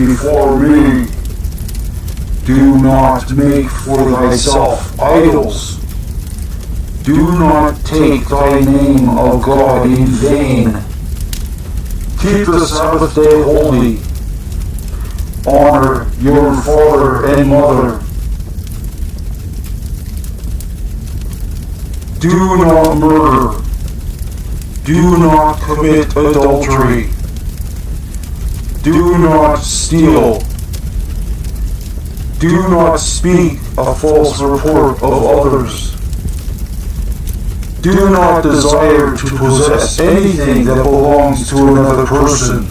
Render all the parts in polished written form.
before me. Do not make for thyself idols. Do not take thy name of God in vain. Keep the Sabbath day holy. Honor your father and mother. Do not murder. Do not commit adultery. Do not steal. Do not speak a false report of others. Do not desire to possess anything that belongs to another person.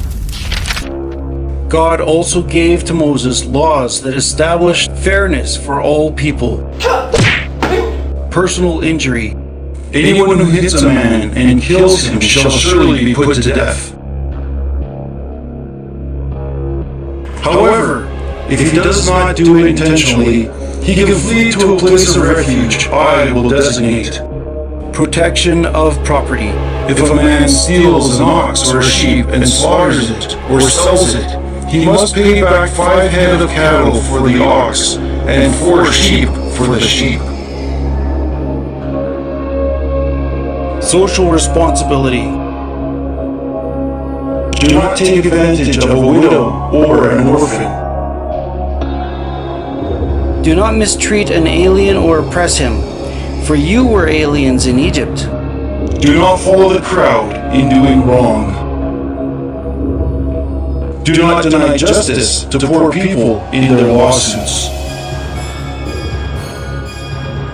God also gave to Moses laws that established fairness for all people. Personal injury. Anyone who hits a man and kills him shall surely be put to death. However, if he does not do it intentionally, he can flee to a place of refuge I will designate. Protection of property. If a man steals an ox or a sheep and slaughters it or sells it, he must pay back 5 head of cattle for the ox and 4 sheep for the sheep. Social responsibility. Do not take advantage of a widow or an orphan. Do not mistreat an alien or oppress him, for you were aliens in Egypt. Do not follow the crowd in doing wrong. Do not deny justice to poor people in their lawsuits.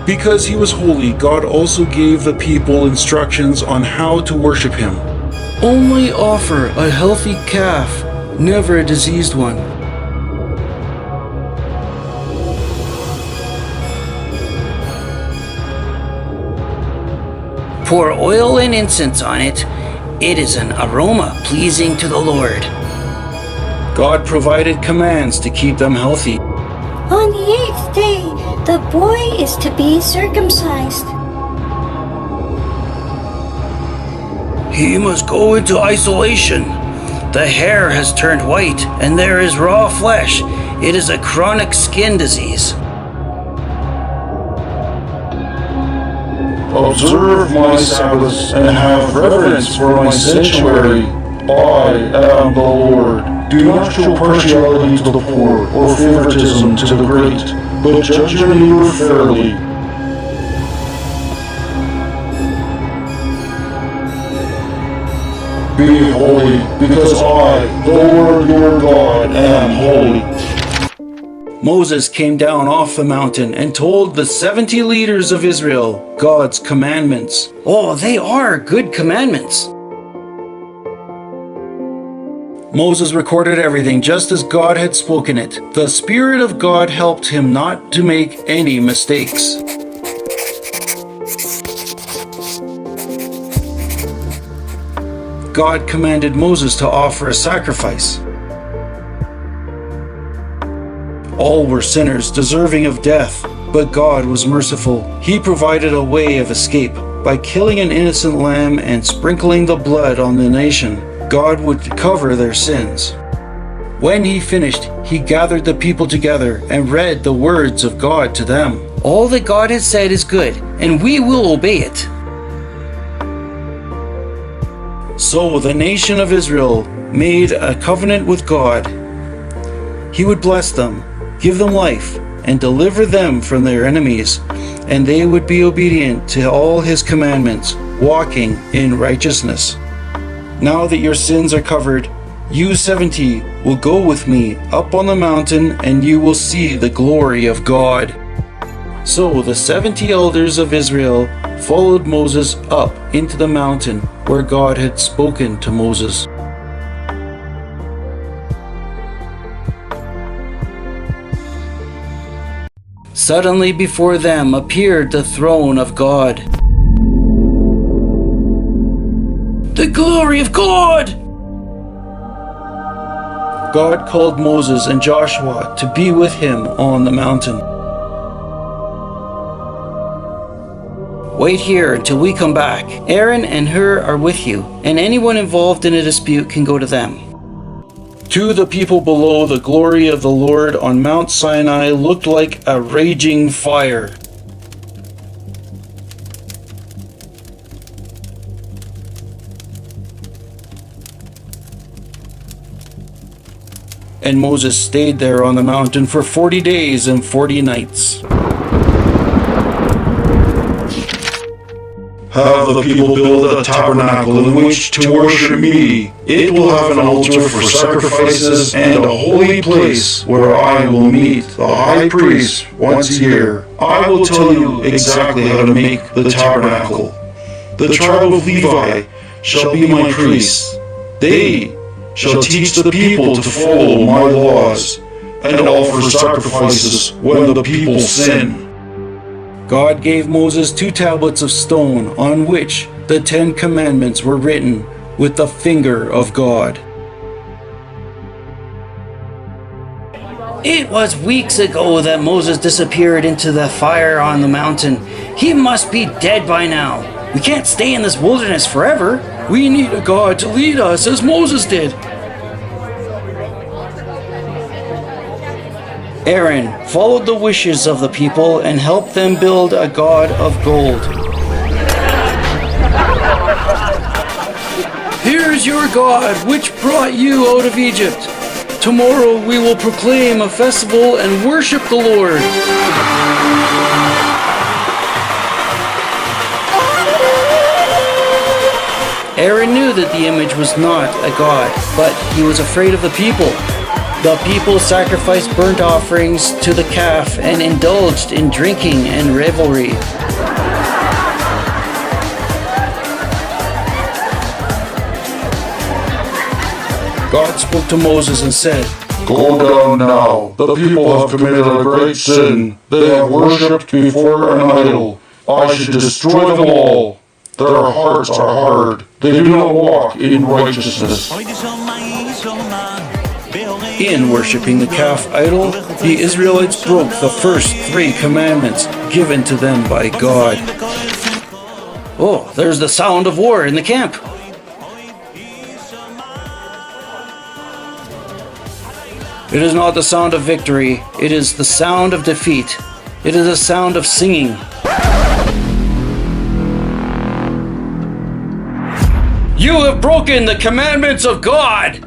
Because he was holy, God also gave the people instructions on how to worship him. Only offer a healthy calf, never a diseased one. Pour oil and incense on it. It is an aroma pleasing to the Lord. God provided commands to keep them healthy. On the 8th day, the boy is to be circumcised. He must go into isolation. The hair has turned white, and there is raw flesh. It is a chronic skin disease. Observe my Sabbaths and have reverence for my sanctuary. I am the Lord. Do not show partiality to the poor or favoritism to the great, but judge your neighbor fairly. Be holy, because I, the Lord your God, am holy. Moses came down off the mountain and told the 70 leaders of Israel God's commandments. Oh, they are good commandments. Moses recorded everything just as God had spoken it. The Spirit of God helped him not to make any mistakes. God commanded Moses to offer a sacrifice. All were sinners, deserving of death, but God was merciful. He provided a way of escape. By killing an innocent lamb and sprinkling the blood on the nation, God would cover their sins. When he finished, he gathered the people together and read the words of God to them. All that God has said is good, and we will obey it. So the nation of Israel made a covenant with God. He would bless them, give them life, and deliver them from their enemies, and they would be obedient to all his commandments, walking in righteousness. Now that your sins are covered, you 70 will go with me up on the mountain, and you will see the glory of God. So the 70 elders of Israel followed Moses up into the mountain where God had spoken to Moses. Suddenly before them appeared the throne of God. The glory of God! God called Moses and Joshua to be with him on the mountain. Wait here until we come back. Aaron and Hur are with you, and anyone involved in a dispute can go to them. To the people below, the glory of the Lord on Mount Sinai looked like a raging fire. And Moses stayed there on the mountain for 40 days and 40 nights. Have the people build a tabernacle in which to worship me. It will have an altar for sacrifices and a holy place where I will meet the high priest once a year. I will tell you exactly how to make the tabernacle. The tribe of Levi shall be my priests. They shall teach the people to follow my laws and offer sacrifices when the people sin. God gave Moses 2 tablets of stone on which the 10 Commandments were written with the finger of God. It was weeks ago that Moses disappeared into the fire on the mountain. He must be dead by now. We can't stay in this wilderness forever. We need a God to lead us as Moses did. Aaron followed the wishes of the people and helped them build a god of gold. Here's your God, which brought you out of Egypt. Tomorrow we will proclaim a festival and worship the Lord. Aaron knew that the image was not a god, but he was afraid of the people. The people sacrificed burnt offerings to the calf and indulged in drinking and revelry. God spoke to Moses and said, Go down now. The people have committed a great sin. They have worshipped before an idol. I should destroy them all. Their hearts are hard. They do not walk in righteousness. in worshipping the calf idol, the Israelites broke the first 3 commandments given to them by God. Oh, there's the sound of war in the camp. It is not the sound of victory, it is the sound of defeat. It is the sound of singing. You have broken the commandments of God!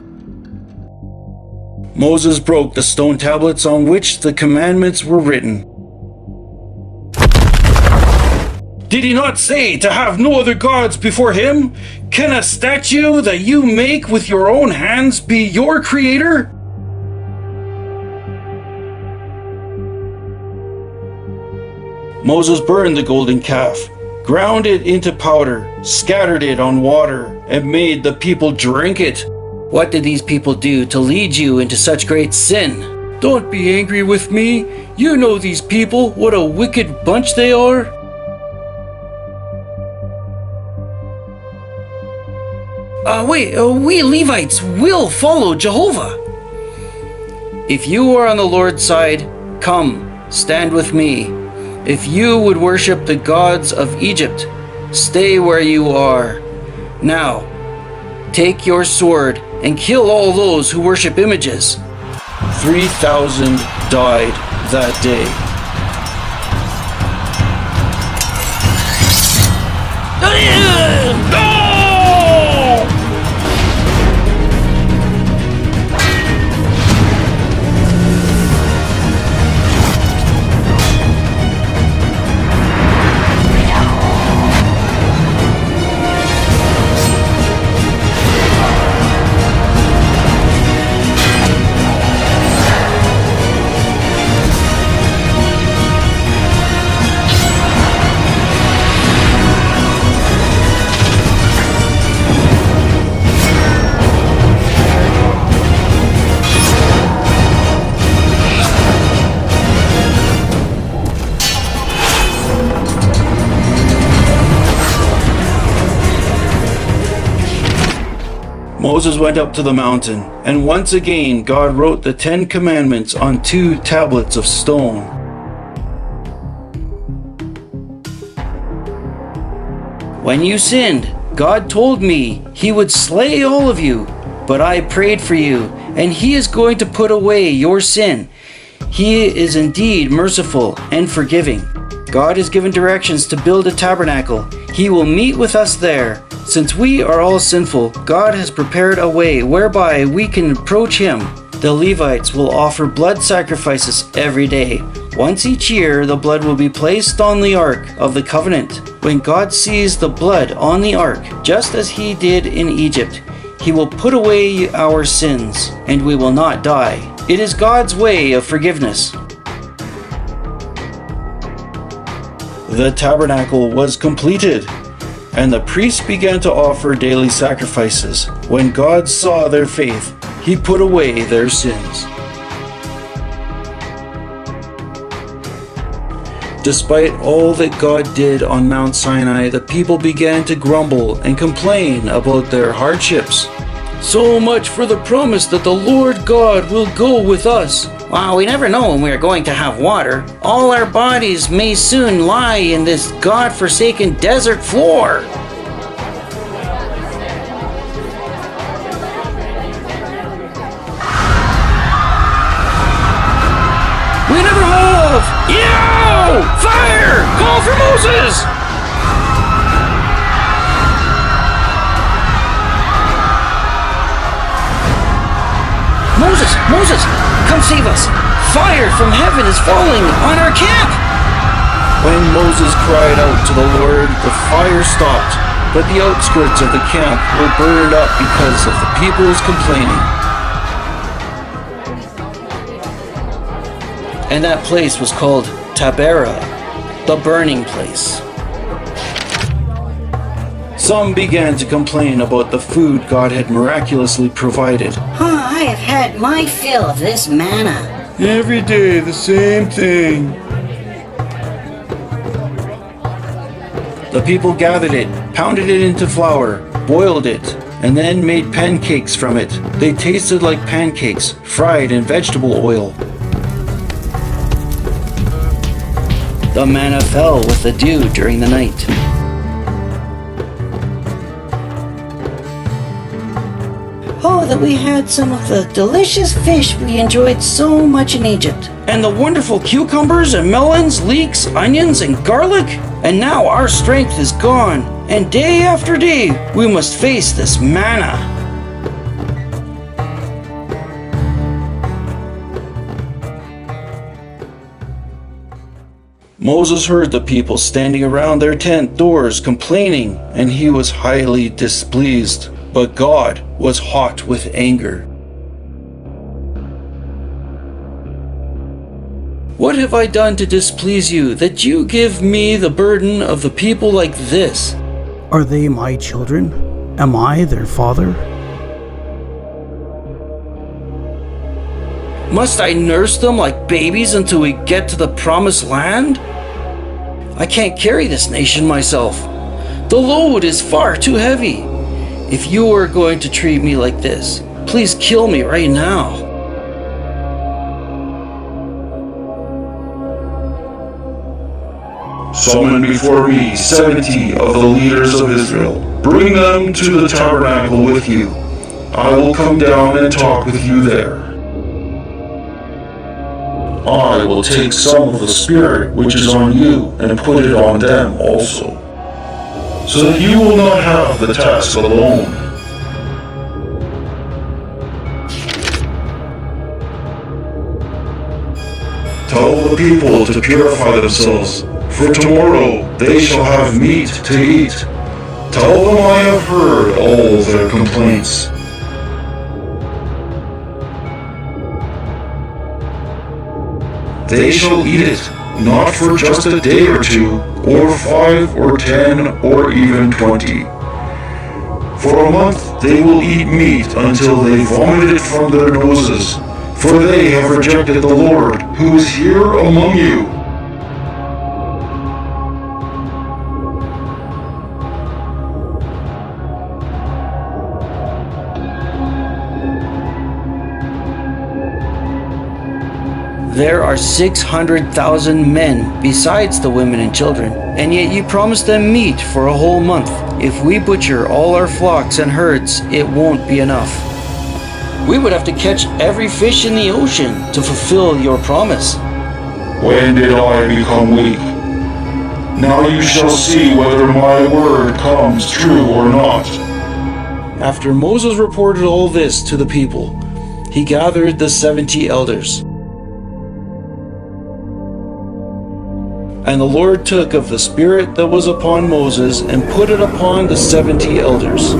Moses broke the stone tablets on which the commandments were written. Did he not say to have no other gods before him? Can a statue that you make with your own hands be your creator? Moses burned the golden calf, ground it into powder, scattered it on water, and made the people drink it. What did these people do to lead you into such great sin? Don't be angry with me. You know these people, what a wicked bunch they are. We Levites will follow Jehovah. If you are on the Lord's side, come, stand with me. If you would worship the gods of Egypt, stay where you are. Now, take your sword and kill all those who worship images. 3,000 died that day. No! Moses went up to the mountain, and once again God wrote the 10 Commandments on 2 tablets of stone. When you sinned, God told me He would slay all of you, but I prayed for you, and He is going to put away your sin. He is indeed merciful and forgiving. God has given directions to build a tabernacle. He will meet with us there. Since we are all sinful, God has prepared a way whereby we can approach Him. The Levites will offer blood sacrifices every day. Once each year, the blood will be placed on the Ark of the Covenant. When God sees the blood on the Ark, just as He did in Egypt, He will put away our sins, and we will not die. It is God's way of forgiveness. The tabernacle was completed, and the priests began to offer daily sacrifices. When God saw their faith, He put away their sins. Despite all that God did on Mount Sinai, the people began to grumble and complain about their hardships. So much for the promise that the Lord God will go with us. Well, we never know when we are going to have water. All our bodies may soon lie in this God-forsaken desert floor. We never have! Yo! Fire! Call for Moses! Moses, come save us! Fire from heaven is falling on our camp! When Moses cried out to the Lord, the fire stopped, but the outskirts of the camp were burned up because of the people's complaining. And that place was called Taberah, the burning place. Some began to complain about the food God had miraculously provided. I have had my fill of this manna. Every day the same thing. The people gathered it, pounded it into flour, boiled it, and then made pancakes from it. They tasted like pancakes, fried in vegetable oil. The manna fell with the dew during the night. Oh, that we had some of the delicious fish we enjoyed so much in Egypt. And the wonderful cucumbers and melons, leeks, onions, and garlic. And now our strength is gone, and day after day we must face this manna. Moses heard the people standing around their tent doors complaining, and he was highly displeased. But God was hot with anger. What have I done to displease you, that you give me the burden of the people like this? Are they my children? Am I their father? Must I nurse them like babies until we get to the promised land? I can't carry this nation myself. The load is far too heavy. If you are going to treat me like this, please kill me right now. Summon before me 70 of the leaders of Israel. Bring them to the tabernacle with you. I will come down and talk with you there. I will take some of the Spirit which is on you and put it on them also, so that you will not have the task alone. Tell the people to purify themselves, for tomorrow they shall have meat to eat. Tell them I have heard all their complaints. They shall eat it, not for just a day or two, or 5 or 10 or even 20. For a month they will eat meat until they vomit it from their noses, for they have rejected the Lord, who is here among you. There are 600,000 men besides the women and children, and yet you promised them meat for a whole month. If we butcher all our flocks and herds, it won't be enough. We would have to catch every fish in the ocean to fulfill your promise. When did I become weak? Now you shall see whether my word comes true or not. After Moses reported all this to the people, he gathered the 70 elders. And the Lord took of the Spirit that was upon Moses and put it upon the 70 elders.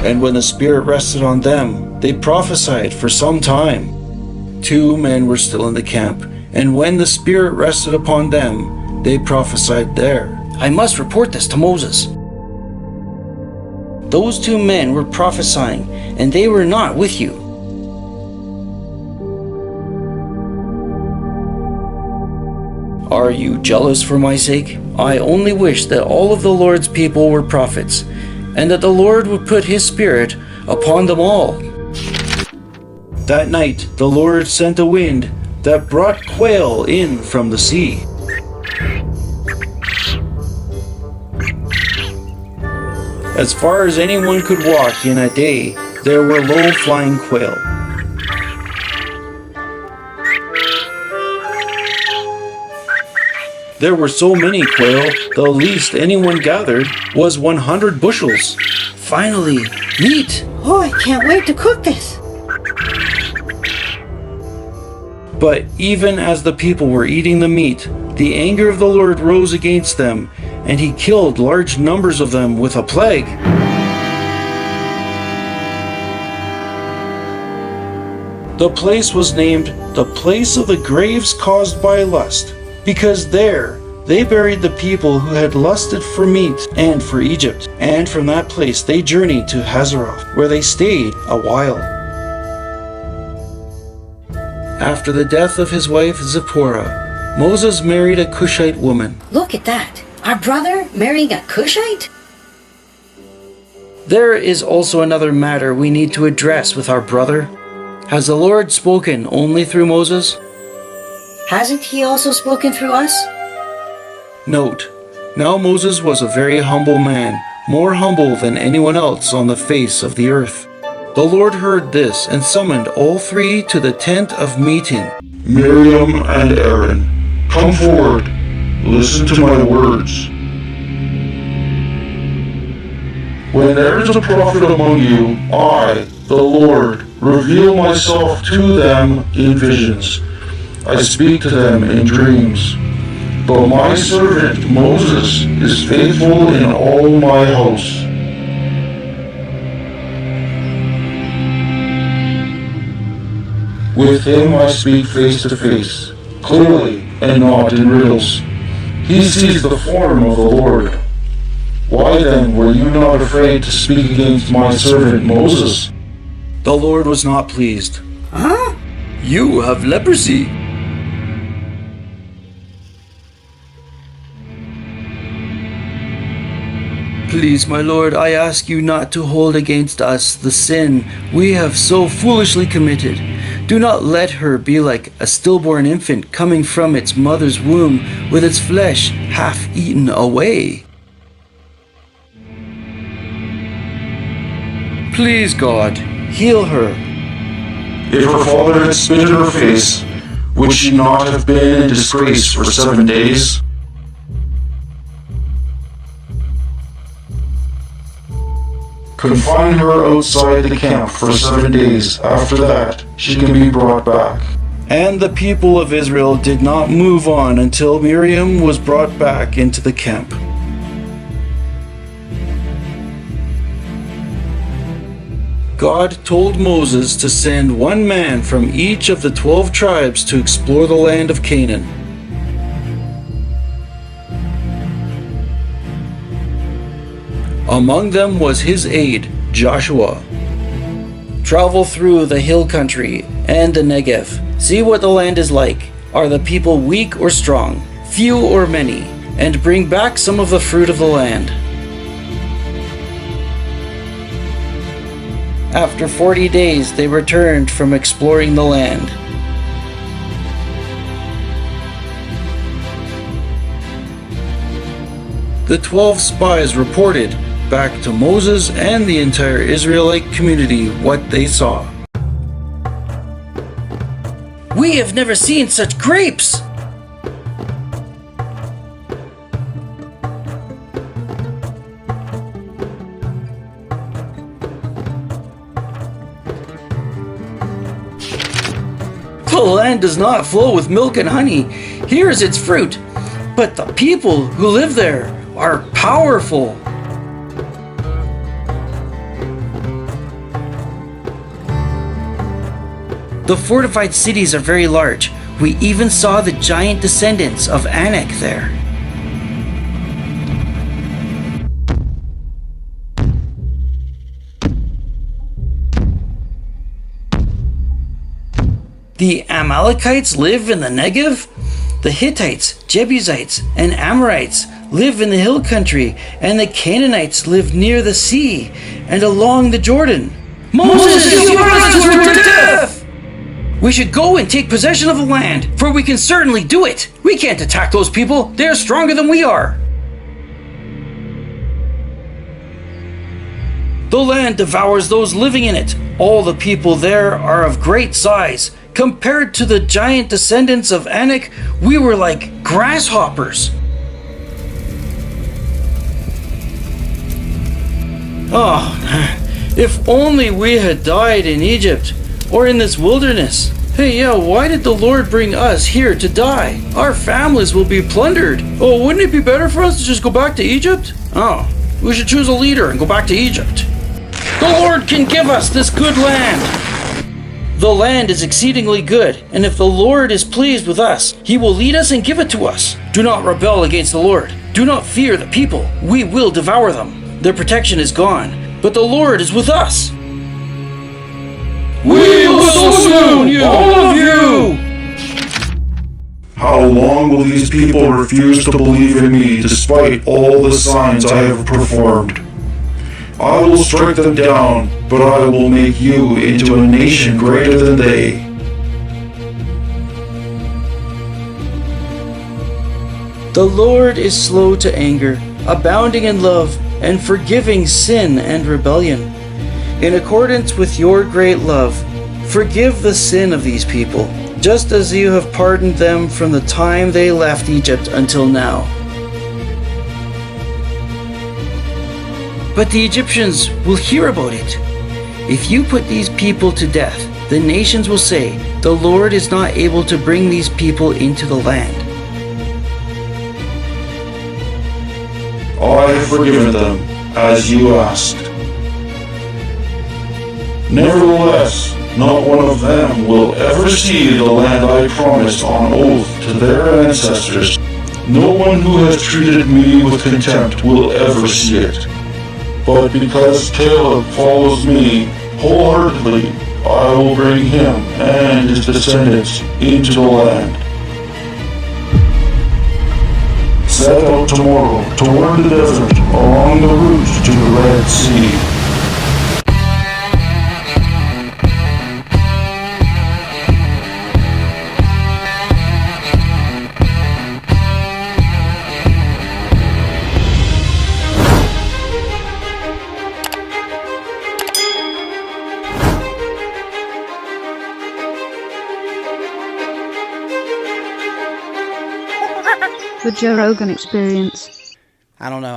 And when the Spirit rested on them, they prophesied for some time. 2 men were still in the camp, and when the Spirit rested upon them, they prophesied there. I must report this to Moses. Those 2 men were prophesying, and they were not with you. Are you jealous for my sake? I only wish that all of the Lord's people were prophets, and that the Lord would put his Spirit upon them all. That night the Lord sent a wind that brought quail in from the sea. As far as anyone could walk in a day, there were low-flying quail. There were so many quail, the least anyone gathered was 100 bushels. Finally, meat! Oh, I can't wait to cook this. But even as the people were eating the meat, the anger of the Lord rose against them, and he killed large numbers of them with a plague. The place was named the place of the graves caused by lust, because there they buried the people who had lusted for meat and for Egypt. And from that place they journeyed to Hazeroth, where they stayed a while. After the death of his wife Zipporah, Moses married a Cushite woman. Look at that. Our brother marrying a Cushite? There is also another matter we need to address with our brother. Has the Lord spoken only through Moses? Hasn't he also spoken through us? Note, now Moses was a very humble man, more humble than anyone else on the face of the earth. The Lord heard this and summoned all 3 to the tent of meeting. Miriam and Aaron, come forward. Listen to my words. When there is a prophet among you, I, the Lord, reveal myself to them in visions. I speak to them in dreams. But my servant Moses is faithful in all my house. With him I speak face to face, clearly and not in riddles. He sees the form of the Lord. Why then were you not afraid to speak against my servant Moses? The Lord was not pleased. Huh? You have leprosy. Please, my Lord, I ask you not to hold against us the sin we have so foolishly committed. Do not let her be like a stillborn infant coming from its mother's womb with its flesh half eaten away. Please, God, heal her. If her father had spit in her face, would she not have been in disgrace for 7 days? Confine her outside the camp for 7 days. After that, she can be brought back. And the people of Israel did not move on until Miriam was brought back into the camp. God told Moses to send 1 man from each of the 12 tribes to explore the land of Canaan. Among them was his aide, Joshua. Travel through the hill country and the Negev. See what the land is like. Are the people weak or strong, few or many? And bring back some of the fruit of the land. After 40 days, they returned from exploring the land. The 12 spies reported back to Moses and the entire Israelite community what they saw. We have never seen such grapes! The land does not flow with milk and honey. Here is its fruit. But the people who live there are powerful. The fortified cities are very large. We even saw the giant descendants of Anak there. The Amalekites live in the Negev. The Hittites, Jebusites, and Amorites live in the hill country, and the Canaanites live near the sea and along the Jordan. Moses, you brought us to death! We should go and take possession of the land, for we can certainly do it. We can't attack those people. They are stronger than we are. The land devours those living in it. All the people there are of great size. Compared to the giant descendants of Anak, we were like grasshoppers. Oh, if only we had died in Egypt or in this wilderness. Hey, yeah, why did the Lord bring us here to die? Our families will be plundered. Oh, wouldn't it be better for us to just go back to Egypt? Oh, we should choose a leader and go back to Egypt. The Lord can give us this good land. The land is exceedingly good, and if the Lord is pleased with us, he will lead us and give it to us. Do not rebel against the Lord. Do not fear the people. We will devour them. Their protection is gone, but the Lord is with us. We will soon, you, all of you! How long will these people refuse to believe in me despite all the signs I have performed? I will strike them down, but I will make you into a nation greater than they. The Lord is slow to anger, abounding in love, and forgiving sin and rebellion. In accordance with your great love, forgive the sin of these people, just as you have pardoned them from the time they left Egypt until now. But the Egyptians will hear about it. If you put these people to death, the nations will say, the Lord is not able to bring these people into the land. I have forgiven them, as you asked. Nevertheless, not one of them will ever see the land I promised on oath to their ancestors. No one who has treated me with contempt will ever see it. But because Caleb follows me wholeheartedly, I will bring him and his descendants into the land. Set out tomorrow toward the desert along the route to the Red Sea. The Joe Rogan Experience. I don't know.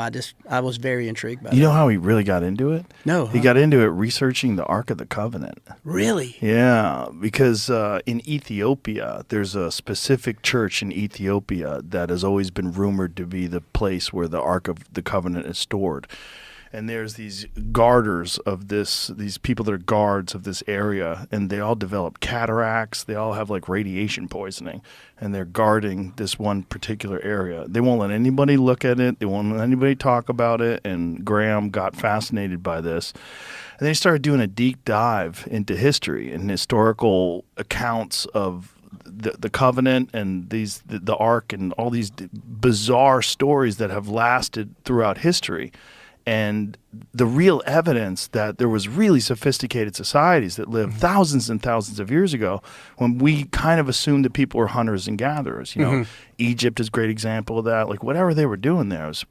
I was very intrigued by that. You know how he really got into it? No. He got into it researching the Ark of the Covenant. Really? Yeah, because in Ethiopia, there's a specific church in Ethiopia that has always been rumored to be the place where the Ark of the Covenant is stored. And there's these guarders of these people that are guards of this area, and they all develop cataracts. They all have like radiation poisoning, and they're guarding this one particular area. They won't let anybody look at it. They won't let anybody talk about it. And Graham got fascinated by this. And they started doing a deep dive into history and historical accounts of the covenant and the ark and all these bizarre stories that have lasted throughout history. And the real evidence that there was really sophisticated societies that lived thousands and thousands of years ago, when we kind of assumed that people were hunters and gatherers. You know, Egypt is a great example of that. Like whatever they were doing there was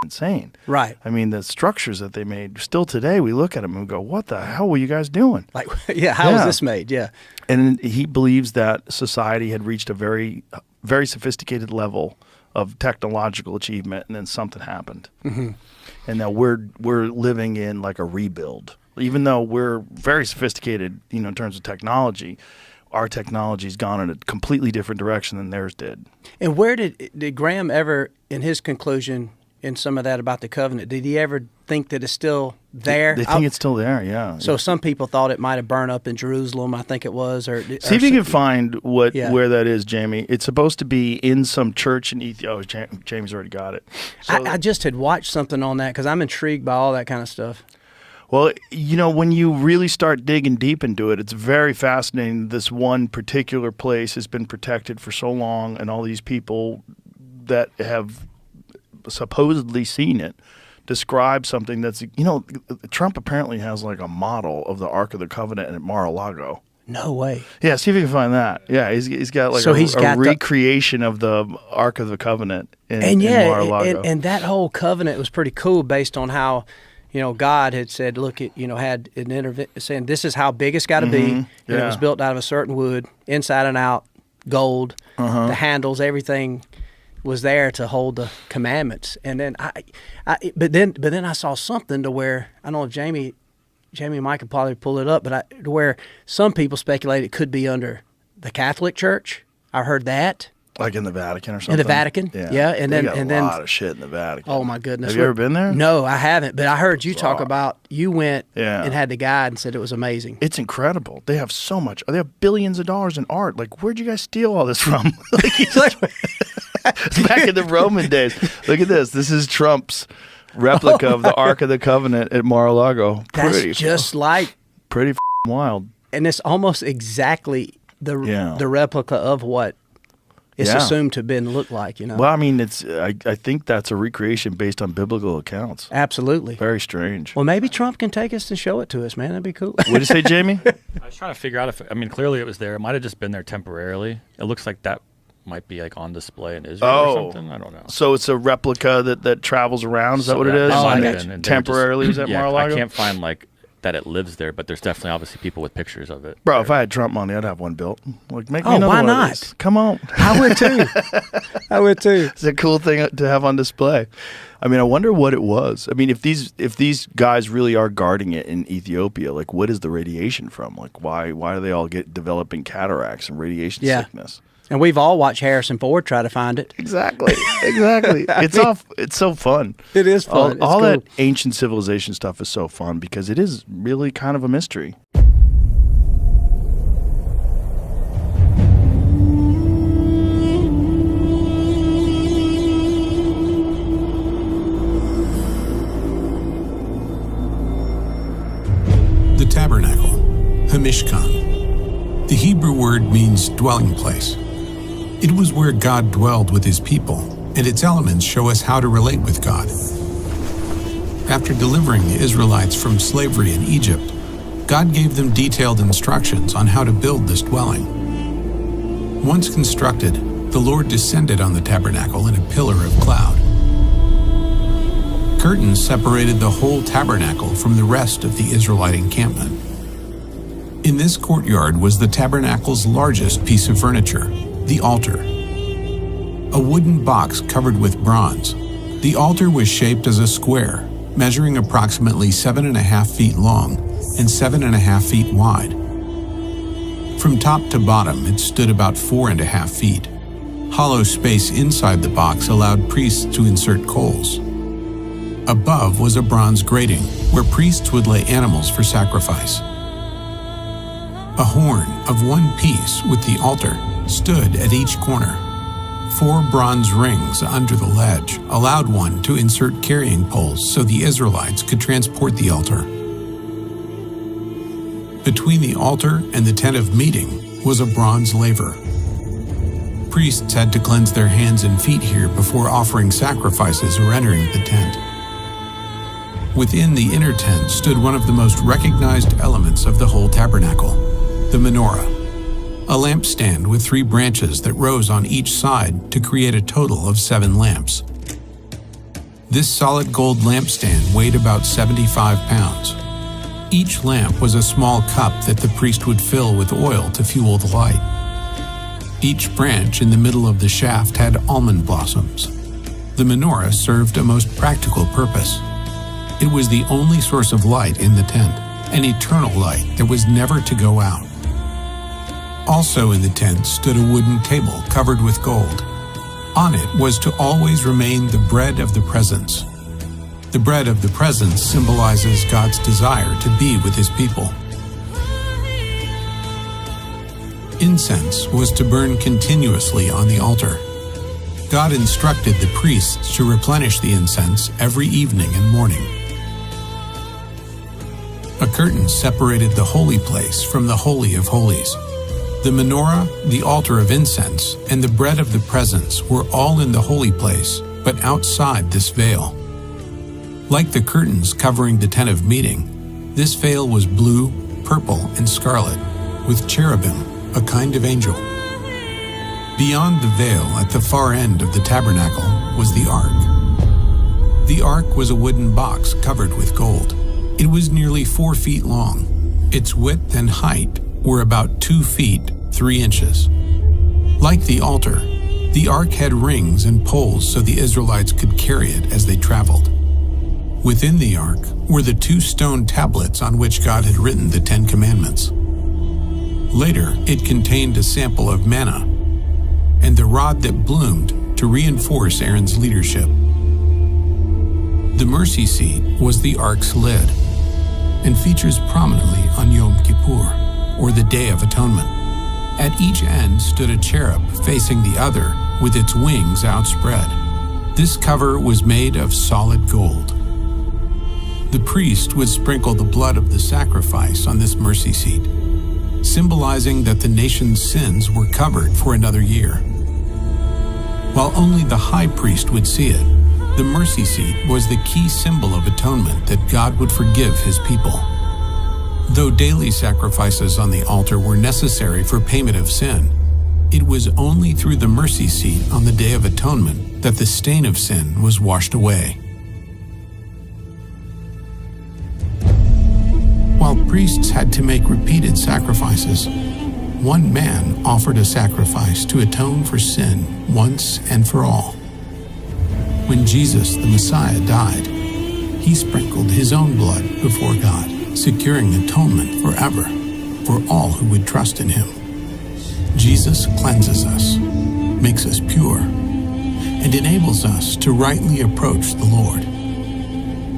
insane. Right. I mean, the structures that they made, still today, we look at them and go, what the hell were you guys doing? Like, how was this made? Yeah. And he believes that society had reached a very, very sophisticated level of technological achievement, and then something happened. Mm-hmm. And now we're living in like a rebuild. Even though we're very sophisticated, in terms of technology, our technology's gone in a completely different direction than theirs did. And where did Graham ever, in his conclusion, in some of that about the covenant, did he ever think that it's still there? They think it's still there, yeah. So some people thought it might have burned up in Jerusalem, I think it was. See if you can find where that is, Jamie. It's supposed to be in some church in Ethiopia. Oh, Jamie's already got it. So, I just had watched something on that because I'm intrigued by all that kind of stuff. Well, when you really start digging deep into it, it's very fascinating. This one particular place has been protected for so long, and all these people that have supposedly seen it describe something that's, Trump apparently has like a model of the Ark of the Covenant at Mar-a-Lago. No way. Yeah, see if you can find that. Yeah, he's got like a recreation of the Ark of the Covenant in Mar-a-Lago. And that whole covenant was pretty cool based on how, God had said, look, had an saying this is how big it's got to be. And it was built out of a certain wood, inside and out, gold, the handles, everything was there to hold the commandments. And then but then I saw something to where, I don't know if Jamie and Mike could probably pull it up, but to where some people speculate it could be under the Catholic Church. I heard that. Like in the Vatican or something? In the Vatican, yeah. And they then got a lot of shit in the Vatican. Oh my goodness! Have you ever been there? No, I haven't. But I heard you talk about you went Yeah. and had the guide and said it was amazing. It's incredible. They have so much. They have billions of dollars in art. Like, where'd you guys steal all this from? Back in the Roman days. Look at this. This is Trump's replica of the Ark of the Covenant at Mar-a-Lago. That's just like pretty wild. And it's almost exactly the replica of what it's assumed to have been looked like, Well, I mean, I think that's a recreation based on biblical accounts. Absolutely. Very strange. Well, maybe Trump can take us and show it to us, man. That'd be cool. What did you say, Jamie? I was trying to figure out clearly it was there. It might have just been there temporarily. It looks like that might be like on display in Israel or something. I don't know. So it's a replica that travels around. Is that what it is? And temporarily was at Mar-a-Lago? I can't find that it lives there, but there's definitely obviously people with pictures of it. Bro, if I had Trump money, I'd have one built. Like, make me another why one not? Of these. Come on. I would too. I would too. It's a cool thing to have on display. I mean, I wonder what it was. I mean, if these guys really are guarding it in Ethiopia, like, what is the radiation from? Like, why do they all developing cataracts and radiation sickness? And we've all watched Harrison Ford try to find it. Exactly. It's so fun. It is fun. All that ancient civilization stuff is so fun because it is really kind of a mystery. The tabernacle, Hamishkan. The Hebrew word means dwelling place. It was where God dwelled with his people, and its elements show us how to relate with God. After delivering the Israelites from slavery in Egypt, God gave them detailed instructions on how to build this dwelling. Once constructed, the Lord descended on the tabernacle in a pillar of cloud. Curtains separated the whole tabernacle from the rest of the Israelite encampment. In this courtyard was the tabernacle's largest piece of furniture, the altar. A wooden box covered with bronze. The altar was shaped as a square, measuring approximately 7.5 feet long and 7.5 feet wide. From top to bottom, it stood about 4.5 feet. Hollow space inside the box allowed priests to insert coals. Above was a bronze grating where priests would lay animals for sacrifice. A horn of one piece with the altar stood at each corner. 4 bronze rings under the ledge allowed one to insert carrying poles so the Israelites could transport the altar. Between the altar and the tent of meeting was a bronze laver. Priests had to cleanse their hands and feet here before offering sacrifices or entering the tent. Within the inner tent stood one of the most recognized elements of the whole tabernacle, the menorah. A lampstand with 3 branches that rose on each side to create a total of 7 lamps. This solid gold lampstand weighed about 75 pounds. Each lamp was a small cup that the priest would fill with oil to fuel the light. Each branch in the middle of the shaft had almond blossoms. The menorah served a most practical purpose. It was the only source of light in the tent, an eternal light that was never to go out. Also in the tent stood a wooden table covered with gold. On it was to always remain the bread of the presence. The bread of the presence symbolizes God's desire to be with his people. Incense was to burn continuously on the altar. God instructed the priests to replenish the incense every evening and morning. A curtain separated the holy place from the Holy of Holies. The menorah, the altar of incense, and the bread of the presence were all in the holy place, but outside this veil. Like the curtains covering the tent of meeting, this veil was blue, purple, and scarlet, with cherubim, a kind of angel. Beyond the veil, at the far end of the tabernacle, was the ark. The ark was a wooden box covered with gold. It was nearly 4 feet long. Its width and height were about 2 feet, 3 inches. Like the altar, the ark had rings and poles so the Israelites could carry it as they traveled. Within the ark were the 2 stone tablets on which God had written the 10 Commandments. Later, it contained a sample of manna and the rod that bloomed to reinforce Aaron's leadership. The mercy seat was the ark's lid and features prominently on Yom Kippur, or the Day of Atonement. At each end stood a cherub facing the other with its wings outspread. This cover was made of solid gold. The priest would sprinkle the blood of the sacrifice on this mercy seat, symbolizing that the nation's sins were covered for another year. While only the high priest would see it, the mercy seat was the key symbol of atonement that God would forgive his people. Though daily sacrifices on the altar were necessary for payment of sin, it was only through the mercy seat on the Day of Atonement that the stain of sin was washed away. While priests had to make repeated sacrifices, one man offered a sacrifice to atone for sin once and for all. When Jesus, the Messiah, died, he sprinkled his own blood before God, securing atonement forever for all who would trust in him. Jesus cleanses us, makes us pure, and enables us to rightly approach the Lord.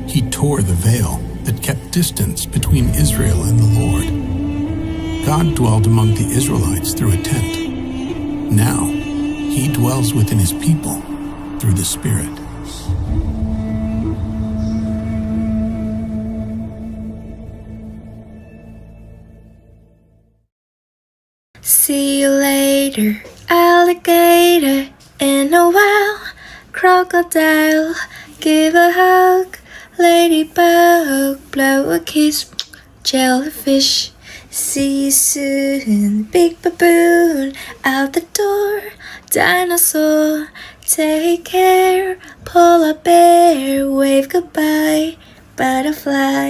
He tore the veil that kept distance between Israel and the Lord. God dwelled among the Israelites through a tent. Now, he dwells within his people through the Spirit. See you later, alligator. In a while, crocodile. Give a hug, ladybug. Blow a kiss, jellyfish. See you soon, big baboon. Out the door, dinosaur. Take care, polar bear. Wave goodbye, butterfly.